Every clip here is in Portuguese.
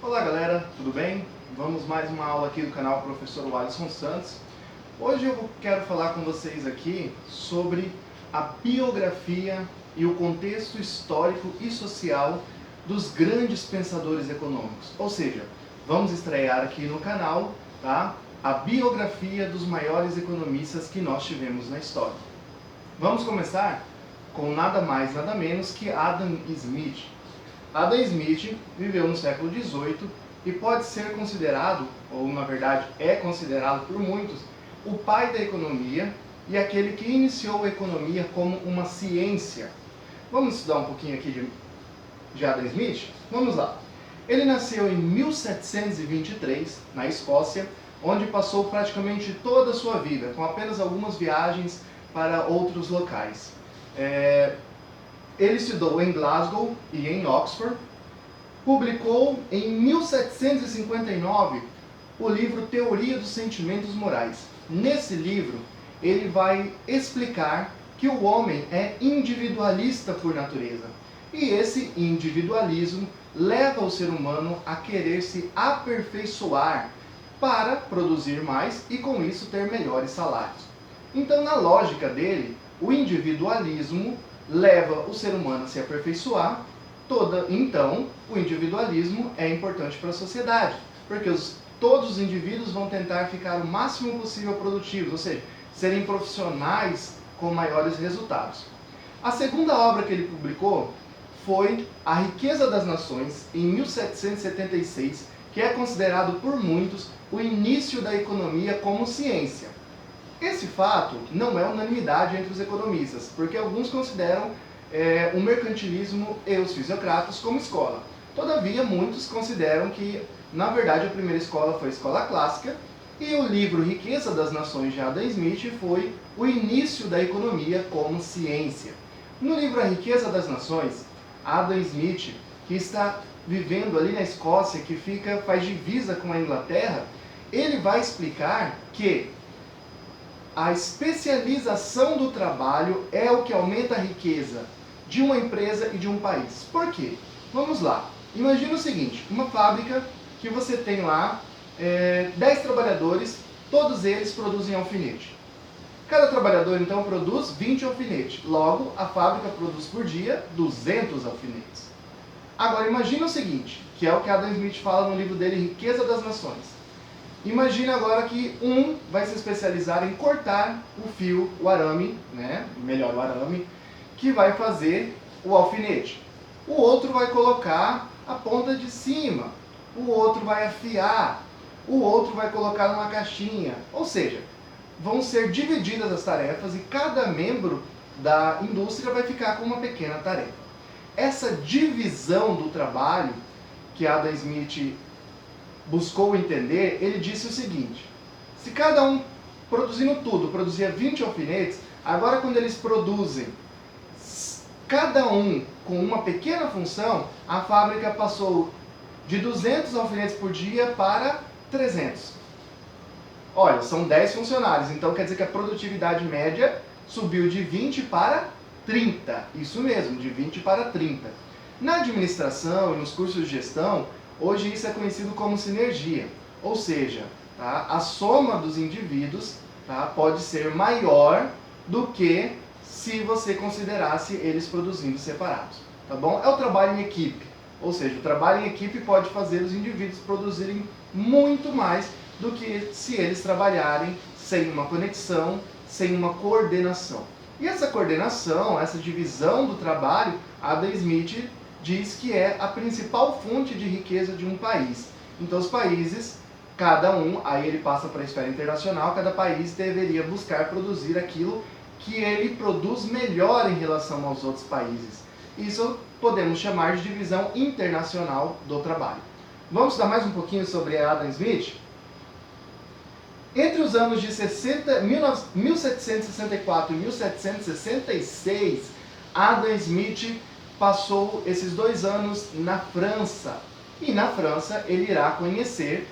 Olá galera, tudo bem? Vamos mais uma aula aqui do canal Professor Alisson Santos. Hoje eu quero falar com vocês aqui sobre a biografia e o contexto histórico e social dos grandes pensadores econômicos. Ou seja, vamos estrear aqui no canal, tá? A biografia dos maiores economistas que nós tivemos na história. Vamos começar com nada mais, nada menos que Adam Smith. Adam Smith viveu no século XVIII e pode ser considerado, ou na verdade é considerado por muitos, o pai da economia e aquele que iniciou a economia como uma ciência. Vamos estudar um pouquinho aqui de Adam Smith? Vamos lá. Ele nasceu em 1723, na Escócia, onde passou praticamente toda a sua vida, com apenas algumas viagens para outros locais. Ele estudou em Glasgow e em Oxford, publicou em 1759 o livro Teoria dos Sentimentos Morais. Nesse livro, ele vai explicar que o homem é individualista por natureza. E esse individualismo leva o ser humano a querer se aperfeiçoar para produzir mais e com isso ter melhores salários. Então, na lógica dele, o individualismo leva o ser humano a se aperfeiçoar. Então, o individualismo é importante para a sociedade, porque todos os indivíduos vão tentar ficar o máximo possível produtivos, ou seja, serem profissionais com maiores resultados. A segunda obra que ele publicou foi A Riqueza das Nações, em 1776, que é considerado por muitos o início da economia como ciência. Esse fato não é unanimidade entre os economistas, porque alguns consideram o mercantilismo e os fisiocratas como escola. Todavia, muitos consideram que, na verdade, a primeira escola foi a escola clássica, e o livro Riqueza das Nações de Adam Smith foi o início da economia como ciência. No livro A Riqueza das Nações, Adam Smith, que está vivendo ali na Escócia, que faz divisa com a Inglaterra, ele vai explicar que a especialização do trabalho é o que aumenta a riqueza de uma empresa e de um país. Por quê? Vamos lá. Imagina o seguinte, uma fábrica que você tem lá 10 trabalhadores, todos eles produzem alfinete. Cada trabalhador então produz 20 alfinetes. Logo, a fábrica produz por dia 200 alfinetes. Agora imagina o seguinte, que é o que Adam Smith fala no livro dele Riqueza das Nações. Imagina agora que um vai se especializar em cortar o fio, o arame, melhor o arame, que vai fazer o alfinete. O outro vai colocar a ponta de cima, o outro vai afiar, o outro vai colocar numa caixinha. Ou seja, vão ser divididas as tarefas e cada membro da indústria vai ficar com uma pequena tarefa. Essa divisão do trabalho que Adam Smith buscou entender, ele disse o seguinte: se cada um produzindo tudo produzia 20 alfinetes, agora quando eles produzem cada um com uma pequena função, a fábrica passou de 200 alfinetes por dia para 300. Olha, são 10 funcionários, então quer dizer que a produtividade média subiu de 20 para 30. Isso mesmo, de 20 para 30. Na administração e nos cursos de gestão, hoje isso é conhecido como sinergia, ou seja, tá, a soma dos indivíduos, tá, pode ser maior do que se você considerasse eles produzindo separados, tá bom? É o trabalho em equipe, ou seja, o trabalho em equipe pode fazer os indivíduos produzirem muito mais do que se eles trabalharem sem uma conexão, sem uma coordenação. E essa coordenação, essa divisão do trabalho, Adam Smith diz que é a principal fonte de riqueza de um país. Então os países, cada um, aí ele passa para a esfera internacional, cada país deveria buscar produzir aquilo que ele produz melhor em relação aos outros países. Isso podemos chamar de divisão internacional do trabalho. Vamos estudar mais um pouquinho sobre Adam Smith? Entre os anos de 1764 e 1766, Adam Smith passou esses 2 anos na França. E na França ele irá conhecer,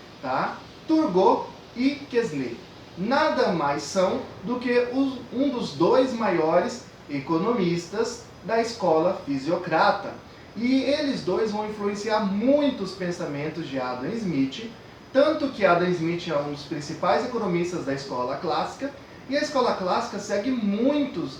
Turgot e Quesnay. Nada mais são do que um dos 2 maiores economistas da escola fisiocrata. E eles dois vão influenciar muitos pensamentos de Adam Smith, tanto que Adam Smith é um dos principais economistas da escola clássica, e a escola clássica segue muitos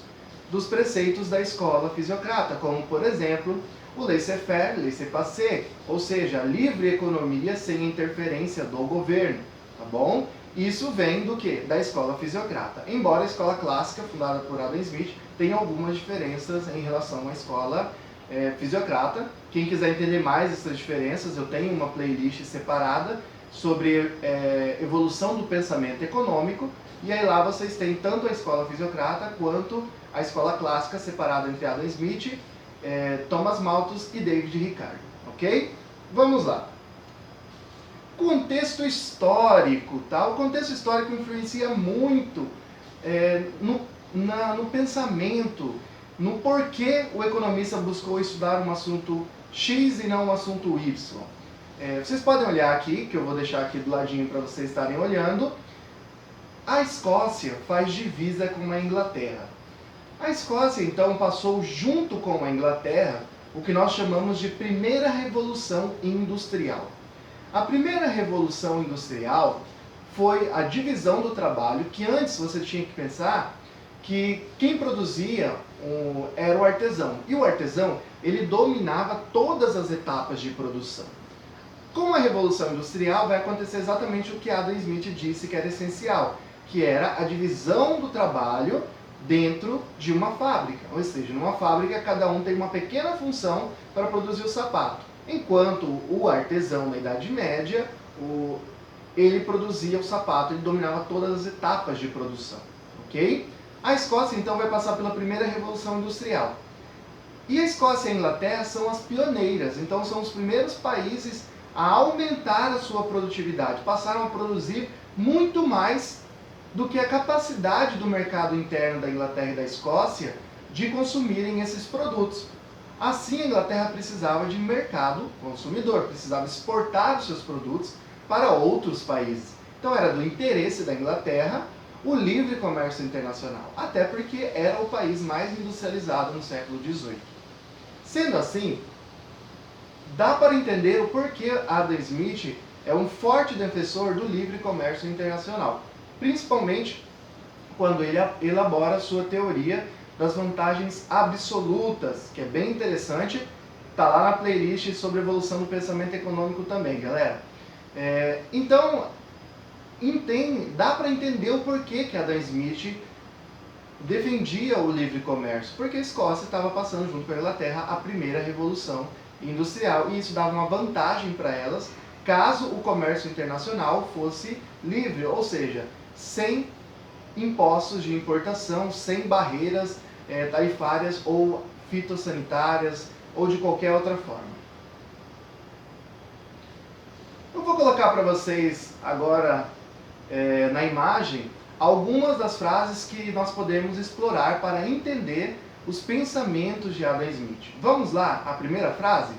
dos preceitos da escola fisiocrata, como, por exemplo, o laissez-faire, laissez-passer, ou seja, a livre economia sem interferência do governo, tá bom? Isso vem do quê? Da escola fisiocrata. Embora a escola clássica, fundada por Adam Smith, tenha algumas diferenças em relação à escola fisiocrata. Quem quiser entender mais essas diferenças, eu tenho uma playlist separada sobre evolução do pensamento econômico, e aí lá vocês têm tanto a escola fisiocrata quanto a escola clássica, separada entre Adam Smith, Thomas Malthus e David Ricardo, ok? Vamos lá. Contexto histórico, tá? O contexto histórico influencia muito no pensamento, no porquê o economista buscou estudar um assunto X e não um assunto Y. Vocês podem olhar aqui, que eu vou deixar aqui do ladinho para vocês estarem olhando. A Escócia faz divisa com a Inglaterra. A Escócia, então, passou junto com a Inglaterra o que nós chamamos de Primeira Revolução Industrial. A Primeira Revolução Industrial foi a divisão do trabalho, que antes você tinha que pensar que quem produzia era o artesão. E o artesão, ele dominava todas as etapas de produção. Com a Revolução Industrial vai acontecer exatamente o que Adam Smith disse que era essencial, que era a divisão do trabalho dentro de uma fábrica. Ou seja, numa fábrica cada um tem uma pequena função para produzir o sapato. Enquanto o artesão na Idade Média, ele produzia o sapato, ele dominava todas as etapas de produção. Ok? A Escócia então vai passar pela Primeira Revolução Industrial. E a Escócia e a Inglaterra são as pioneiras, então são os primeiros países a aumentar a sua produtividade, passaram a produzir muito mais do que a capacidade do mercado interno da Inglaterra e da Escócia de consumirem esses produtos. Assim, a Inglaterra precisava de mercado consumidor, precisava exportar os seus produtos para outros países. Então era do interesse da Inglaterra o livre comércio internacional, até porque era o país mais industrializado no século XVIII. Sendo assim, dá para entender o porquê Adam Smith é um forte defensor do livre comércio internacional, principalmente quando ele elabora a sua teoria das vantagens absolutas, que é bem interessante, está lá na playlist sobre evolução do pensamento econômico também, galera. Então, dá para entender o porquê que Adam Smith defendia o livre comércio, porque a Escócia estava passando junto com a Inglaterra a primeira revolução industrial, e isso dava uma vantagem para elas caso o comércio internacional fosse livre, ou seja, sem impostos de importação, sem barreiras tarifárias ou fitossanitárias ou de qualquer outra forma. Eu vou colocar para vocês agora na imagem algumas das frases que nós podemos explorar para entender os pensamentos de Adam Smith. Vamos lá, a primeira frase?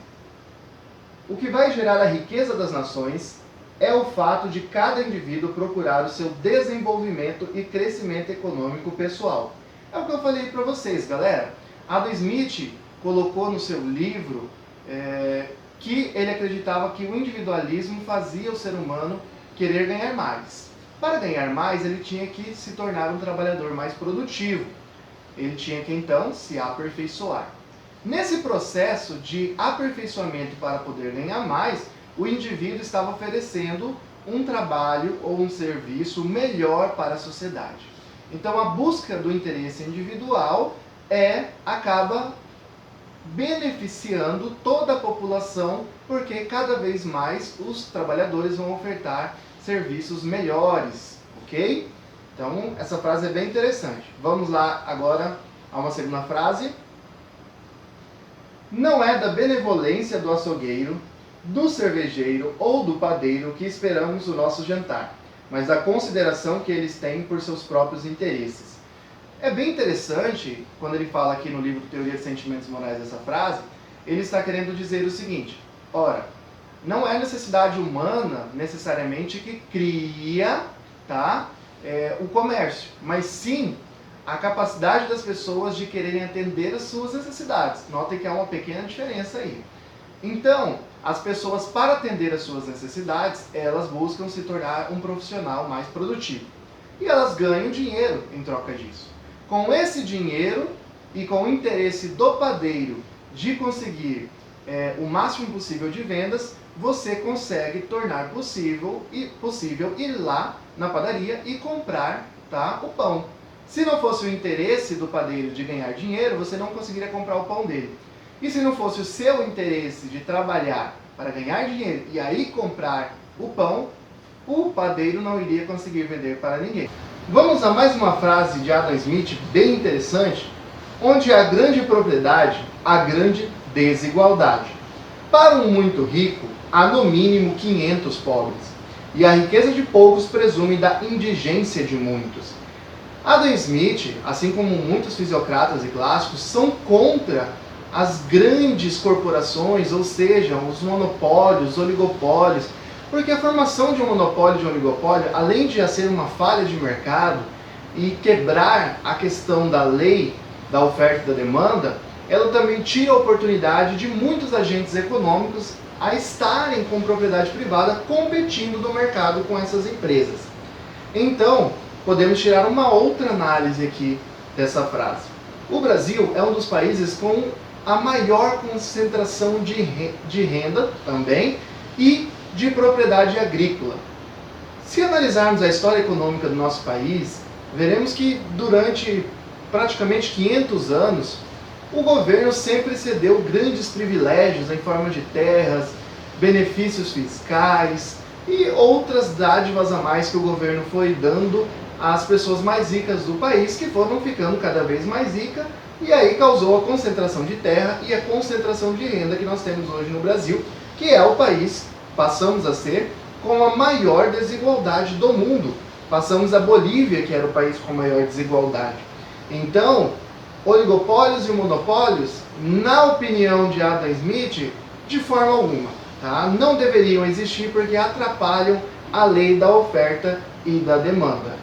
O que vai gerar a riqueza das nações é o fato de cada indivíduo procurar o seu desenvolvimento e crescimento econômico pessoal. É o que eu falei para vocês, galera. Adam Smith colocou no seu livro que ele acreditava que o individualismo fazia o ser humano querer ganhar mais. Para ganhar mais, ele tinha que se tornar um trabalhador mais produtivo. Ele tinha que, então, se aperfeiçoar. Nesse processo de aperfeiçoamento para poder ganhar mais, o indivíduo estava oferecendo um trabalho ou um serviço melhor para a sociedade. Então, a busca do interesse individual acaba beneficiando toda a população, porque cada vez mais os trabalhadores vão ofertar serviços melhores, ok? Então, essa frase é bem interessante. Vamos lá agora a uma segunda frase. Não é da benevolência do açougueiro, do cervejeiro ou do padeiro que esperamos o nosso jantar, mas da consideração que eles têm por seus próprios interesses. É bem interessante, quando ele fala aqui no livro Teoria de Sentimentos Morais essa frase, ele está querendo dizer o seguinte: ora, não é a necessidade humana necessariamente que cria o comércio, mas sim a capacidade das pessoas de quererem atender as suas necessidades. Notem que há uma pequena diferença aí. Então, as pessoas, para atender as suas necessidades, elas buscam se tornar um profissional mais produtivo. E elas ganham dinheiro em troca disso. Com esse dinheiro e com o interesse do padeiro de conseguir o máximo possível de vendas, você consegue tornar possível ir lá na padaria e comprar, tá, o pão. Se não fosse o interesse do padeiro de ganhar dinheiro, você não conseguiria comprar o pão dele. E se não fosse o seu interesse de trabalhar para ganhar dinheiro e aí comprar o pão, o padeiro não iria conseguir vender para ninguém. Vamos a mais uma frase de Adam Smith, bem interessante, onde há grande propriedade, há grande desigualdade. Para um muito rico, há no mínimo 500 pobres, e a riqueza de poucos presume da indigência de muitos. Adam Smith, assim como muitos fisiocratas e clássicos, são contra as grandes corporações, ou seja, os monopólios, os oligopólios, porque a formação de um monopólio e de um oligopólio, além de ser uma falha de mercado e quebrar a questão da lei, da oferta e da demanda, ela também tira a oportunidade de muitos agentes econômicos a estarem com propriedade privada competindo no mercado com essas empresas. Então, podemos tirar uma outra análise aqui dessa frase. O Brasil é um dos países com a maior concentração de renda também e de propriedade agrícola. Se analisarmos a história econômica do nosso país, veremos que durante praticamente 500 anos, o governo sempre cedeu grandes privilégios em forma de terras, benefícios fiscais e outras dádivas a mais que o governo foi dando às pessoas mais ricas do país, que foram ficando cada vez mais ricas, e aí causou a concentração de terra e a concentração de renda que nós temos hoje no Brasil, que é o país, passamos a ser, com a maior desigualdade do mundo. Passamos a Bolívia, que era o país com maior desigualdade. Então, oligopólios e monopólios, na opinião de Adam Smith, de forma alguma, tá? Não deveriam existir porque atrapalham a lei da oferta e da demanda.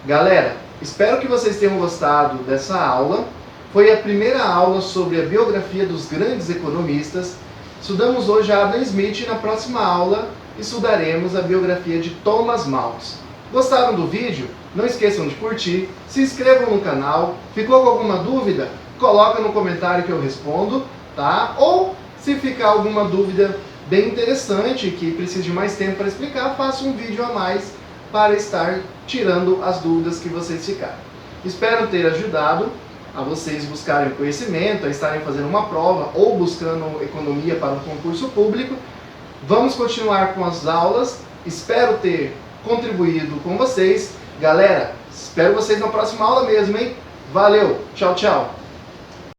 Galera, espero que vocês tenham gostado dessa aula. Foi a primeira aula sobre a biografia dos grandes economistas. Estudamos hoje Adam Smith e na próxima aula estudaremos a biografia de Thomas Malthus. Gostaram do vídeo? Não esqueçam de curtir, se inscrevam no canal. Ficou com alguma dúvida? Coloca no comentário que eu respondo, tá? Ou se ficar alguma dúvida bem interessante que precise de mais tempo para explicar, faça um vídeo a mais para estar tirando as dúvidas que vocês ficarem. Espero ter ajudado a vocês buscarem conhecimento, a estarem fazendo uma prova ou buscando economia para um concurso público. Vamos continuar com as aulas. Espero ter contribuído com vocês. Galera, espero vocês na próxima aula mesmo, hein? Valeu! Tchau, tchau!